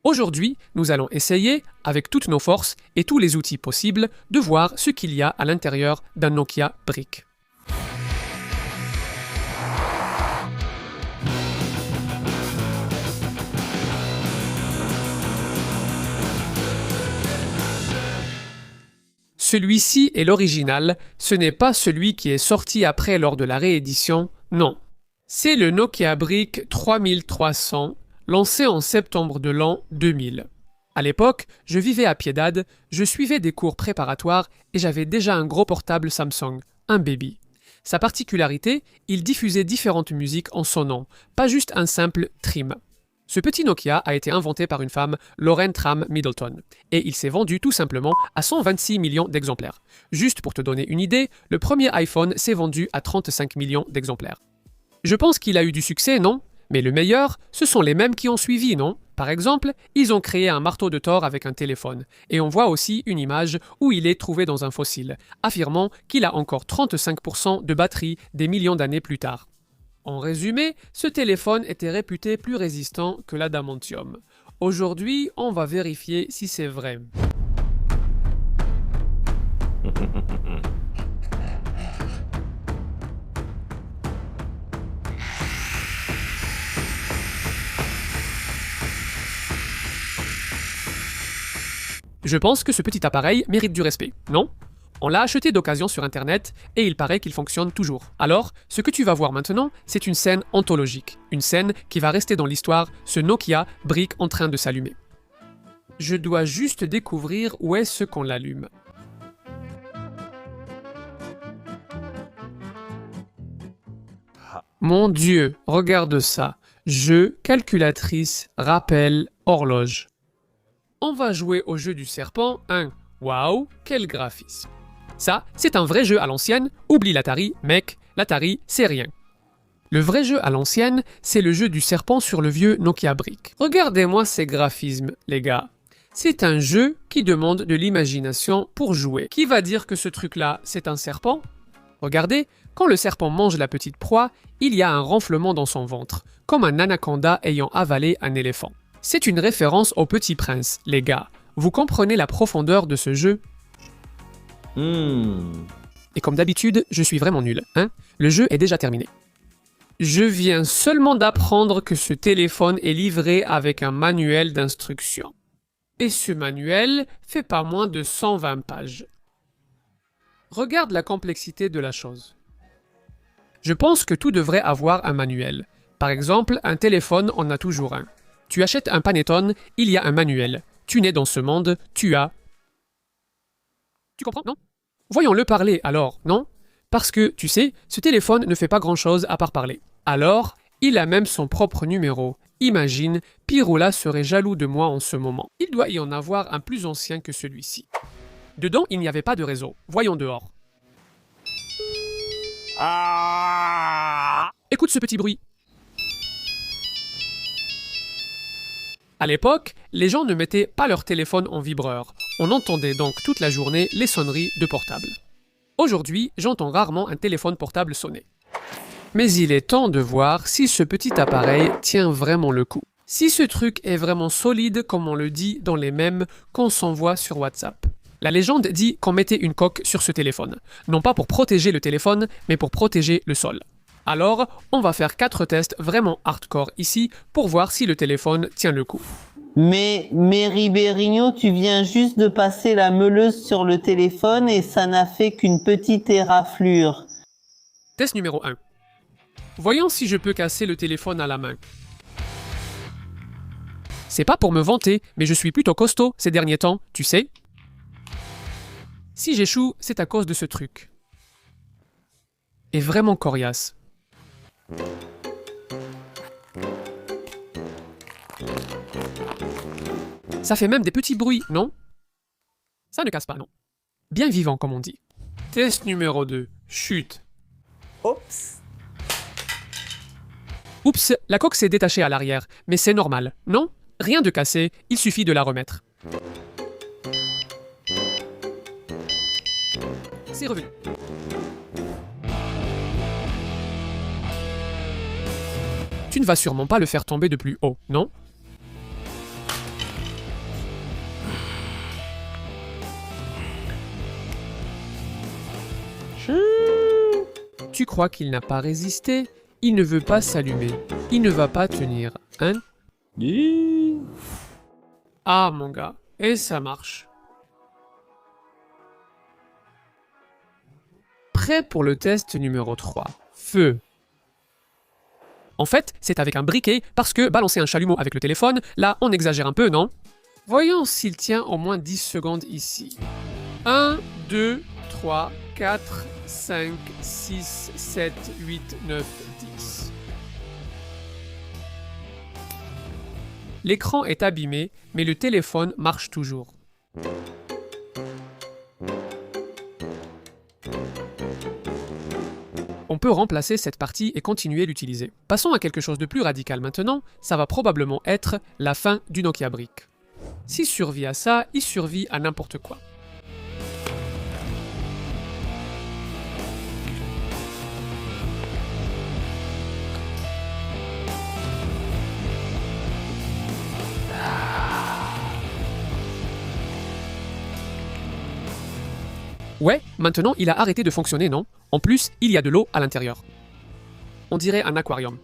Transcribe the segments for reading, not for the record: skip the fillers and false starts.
Aujourd'hui, nous allons essayer, avec toutes nos forces et tous les outils possibles, de voir ce qu'il y a à l'intérieur d'un Nokia Brick. Celui-ci est l'original, ce n'est pas celui qui est sorti après lors de la réédition, non. C'est le Nokia Brick 3300, lancé en septembre de l'an 2000. À l'époque, je vivais à Piedade, je suivais des cours préparatoires et j'avais déjà un gros portable Samsung, un Baby. Sa particularité, il diffusait différentes musiques en son nom, pas juste un simple trim. Ce petit Nokia a été inventé par une femme, Lauren Tram Middleton, et il s'est vendu tout simplement à 126 millions d'exemplaires. Juste pour te donner une idée, le premier iPhone s'est vendu à 35 millions d'exemplaires. Je pense qu'il a eu du succès, non? Mais le meilleur, ce sont les mêmes qui ont suivi, non? Par exemple, ils ont créé un marteau de Thor avec un téléphone, et on voit aussi une image où il est trouvé dans un fossile, affirmant qu'il a encore 35% de batterie des millions d'années plus tard. En résumé, ce téléphone était réputé plus résistant que l'adamantium. Aujourd'hui, on va vérifier si c'est vrai. Je pense que ce petit appareil mérite du respect, non? On l'a acheté d'occasion sur internet et il paraît qu'il fonctionne toujours. Alors, ce que tu vas voir maintenant, c'est une scène anthologique. Une scène qui va rester dans l'histoire, ce Nokia Brick en train de s'allumer. Je dois juste découvrir où est-ce qu'on l'allume. Mon Dieu, regarde ça. Jeu, calculatrice, rappel, horloge. On va jouer au jeu du serpent 1. Waouh, quel graphisme. Ça, c'est un vrai jeu à l'ancienne, oublie l'Atari, mec, l'Atari, c'est rien. Le vrai jeu à l'ancienne, c'est le jeu du serpent sur le vieux Nokia Brick. Regardez-moi ces graphismes, les gars. C'est un jeu qui demande de l'imagination pour jouer. Qui va dire que ce truc-là, c'est un serpent? Regardez, quand le serpent mange la petite proie, il y a un renflement dans son ventre, comme un anaconda ayant avalé un éléphant. C'est une référence au Petit Prince, les gars. Vous comprenez la profondeur de ce jeu? Et comme d'habitude, je suis vraiment nul, hein? Le jeu est déjà terminé. Je viens seulement d'apprendre que ce téléphone est livré avec un manuel d'instruction. Et ce manuel fait pas moins de 120 pages. Regarde la complexité de la chose. Je pense que tout devrait avoir un manuel. Par exemple, un téléphone en a toujours un. Tu achètes un Panettone, il y a un manuel. Tu nais dans ce monde, tu as... Tu comprends, non? Voyons-le parler alors, non? Parce que, tu sais, ce téléphone ne fait pas grand-chose à part parler. Alors, il a même son propre numéro. Imagine, Piroula serait jaloux de moi en ce moment. Il doit y en avoir un plus ancien que celui-ci. Dedans, il n'y avait pas de réseau. Voyons dehors. Écoute ce petit bruit. À l'époque, les gens ne mettaient pas leur téléphone en vibreur. On entendait donc toute la journée les sonneries de portable. Aujourd'hui, j'entends rarement un téléphone portable sonner. Mais il est temps de voir si ce petit appareil tient vraiment le coup. Si ce truc est vraiment solide comme on le dit dans les mèmes qu'on s'envoie sur WhatsApp. La légende dit qu'on mettait une coque sur ce téléphone. Non pas pour protéger le téléphone, mais pour protéger le sol. Alors, on va faire 4 tests vraiment hardcore ici pour voir si le téléphone tient le coup. Mais Ribérigno, tu viens juste de passer la meuleuse sur le téléphone et ça n'a fait qu'une petite éraflure. Test numéro 1. Voyons si je peux casser le téléphone à la main. C'est pas pour me vanter, mais je suis plutôt costaud ces derniers temps, tu sais. Si j'échoue, c'est à cause de ce truc. Et vraiment coriace. Ça fait même des petits bruits, non? Ça ne casse pas, non. Bien vivant, comme on dit. Test numéro 2. Chute. Oups. Oups, la coque s'est détachée à l'arrière, mais c'est normal, non? Rien de cassé, il suffit de la remettre. C'est revenu. Tu ne vas sûrement pas le faire tomber de plus haut, non? Tu crois qu'il n'a pas résisté? Il ne veut pas s'allumer. Il ne va pas tenir, hein? Ah, mon gars, et ça marche. Prêt pour le test numéro 3. Feu. En fait, c'est avec un briquet, parce que balancer un chalumeau avec le téléphone, là, on exagère un peu, non? Voyons s'il tient au moins 10 secondes ici. 1, 2, 3, 4, 5, 6, 7, 8, 9, 10. L'écran est abîmé, mais le téléphone marche toujours. On peut remplacer cette partie et continuer l'utiliser. Passons à quelque chose de plus radical maintenant, ça va probablement être la fin du Nokia Brick. S'il survit à ça, il survit à n'importe quoi. Ouais, maintenant il a arrêté de fonctionner, non? En plus, il y a de l'eau à l'intérieur. On dirait un aquarium.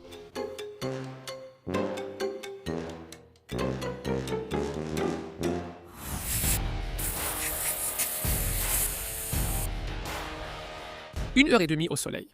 Une heure et demie au soleil.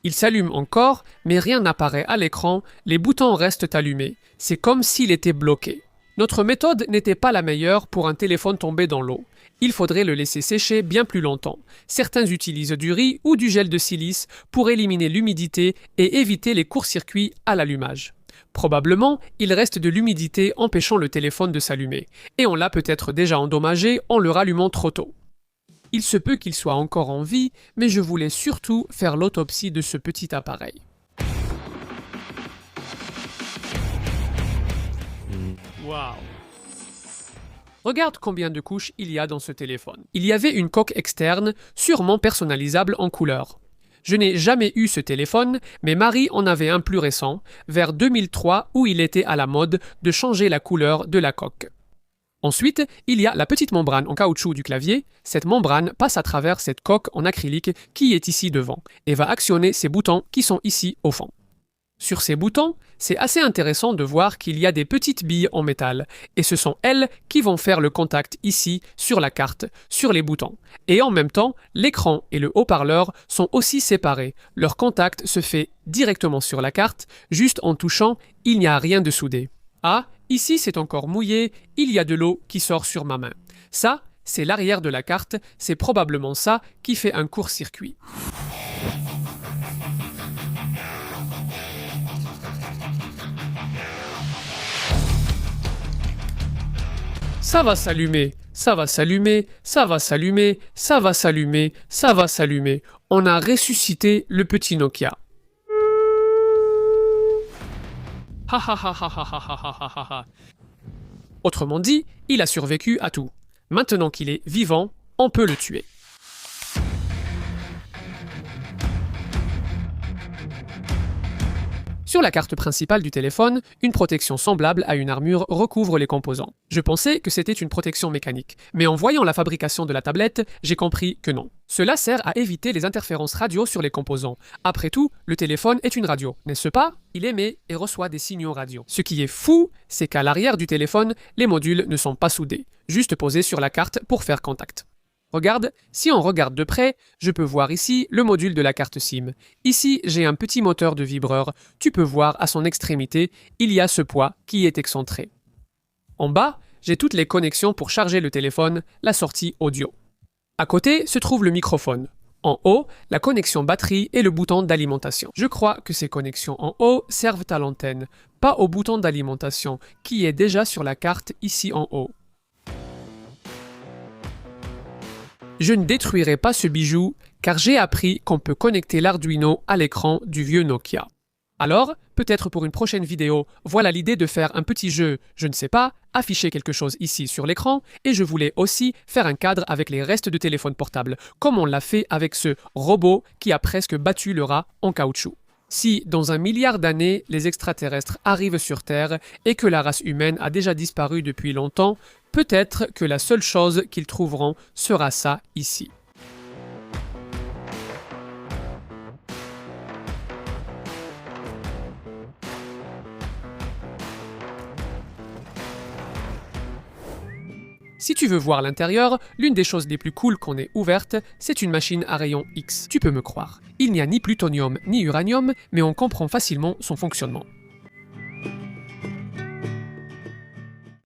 Il s'allume encore, mais rien n'apparaît à l'écran, les boutons restent allumés. C'est comme s'il était bloqué. Notre méthode n'était pas la meilleure pour un téléphone tombé dans l'eau. Il faudrait le laisser sécher bien plus longtemps. Certains utilisent du riz ou du gel de silice pour éliminer l'humidité et éviter les courts-circuits à l'allumage. Probablement, il reste de l'humidité empêchant le téléphone de s'allumer, et on l'a peut-être déjà endommagé en le rallumant trop tôt. Il se peut qu'il soit encore en vie, mais je voulais surtout faire l'autopsie de ce petit appareil. Waouh! Regarde combien de couches il y a dans ce téléphone. Il y avait une coque externe, sûrement personnalisable en couleur. Je n'ai jamais eu ce téléphone, mais Marie en avait un plus récent, vers 2003, où il était à la mode de changer la couleur de la coque. Ensuite, il y a la petite membrane en caoutchouc du clavier. Cette membrane passe à travers cette coque en acrylique qui est ici devant et va actionner ces boutons qui sont ici au fond. Sur ces boutons, c'est assez intéressant de voir qu'il y a des petites billes en métal et ce sont elles qui vont faire le contact ici sur la carte, sur les boutons. Et en même temps, l'écran et le haut-parleur sont aussi séparés. Leur contact se fait directement sur la carte, juste en touchant, il n'y a rien de soudé. Ah, ici c'est encore mouillé, il y a de l'eau qui sort sur ma main. Ça, c'est l'arrière de la carte, c'est probablement ça qui fait un court-circuit. Ça va s'allumer, ça va s'allumer, ça va s'allumer, ça va s'allumer, ça va s'allumer. On a ressuscité le petit Nokia. Ha ha ha ha ha ha ha ha ha ha. Autrement dit, il a survécu à tout. Maintenant qu'il est vivant, on peut le tuer. Sur la carte principale du téléphone, une protection semblable à une armure recouvre les composants. Je pensais que c'était une protection mécanique, mais en voyant la fabrication de la tablette, j'ai compris que non. Cela sert à éviter les interférences radio sur les composants. Après tout, le téléphone est une radio, n'est-ce pas? Il émet et reçoit des signaux radio. Ce qui est fou, c'est qu'à l'arrière du téléphone, les modules ne sont pas soudés, juste posés sur la carte pour faire contact. Regarde, si on regarde de près, je peux voir ici le module de la carte SIM. Ici, j'ai un petit moteur de vibreur. Tu peux voir à son extrémité, il y a ce poids qui est excentré. En bas, j'ai toutes les connexions pour charger le téléphone, la sortie audio. À côté se trouve le microphone. En haut, la connexion batterie et le bouton d'alimentation. Je crois que ces connexions en haut servent à l'antenne, pas au bouton d'alimentation, qui est déjà sur la carte ici en haut. Je ne détruirai pas ce bijou car j'ai appris qu'on peut connecter l'Arduino à l'écran du vieux Nokia. Alors, peut-être pour une prochaine vidéo, voilà l'idée de faire un petit jeu, je ne sais pas, afficher quelque chose ici sur l'écran, et je voulais aussi faire un cadre avec les restes de téléphone portable, comme on l'a fait avec ce robot qui a presque battu le rat en caoutchouc. Si, dans 1 milliard d'années, les extraterrestres arrivent sur Terre et que la race humaine a déjà disparu depuis longtemps, peut-être que la seule chose qu'ils trouveront sera ça ici. Si tu veux voir l'intérieur, l'une des choses les plus cool qu'on ait ouvertes, c'est une machine à rayons X. Tu peux me croire. Il n'y a ni plutonium ni uranium, mais on comprend facilement son fonctionnement.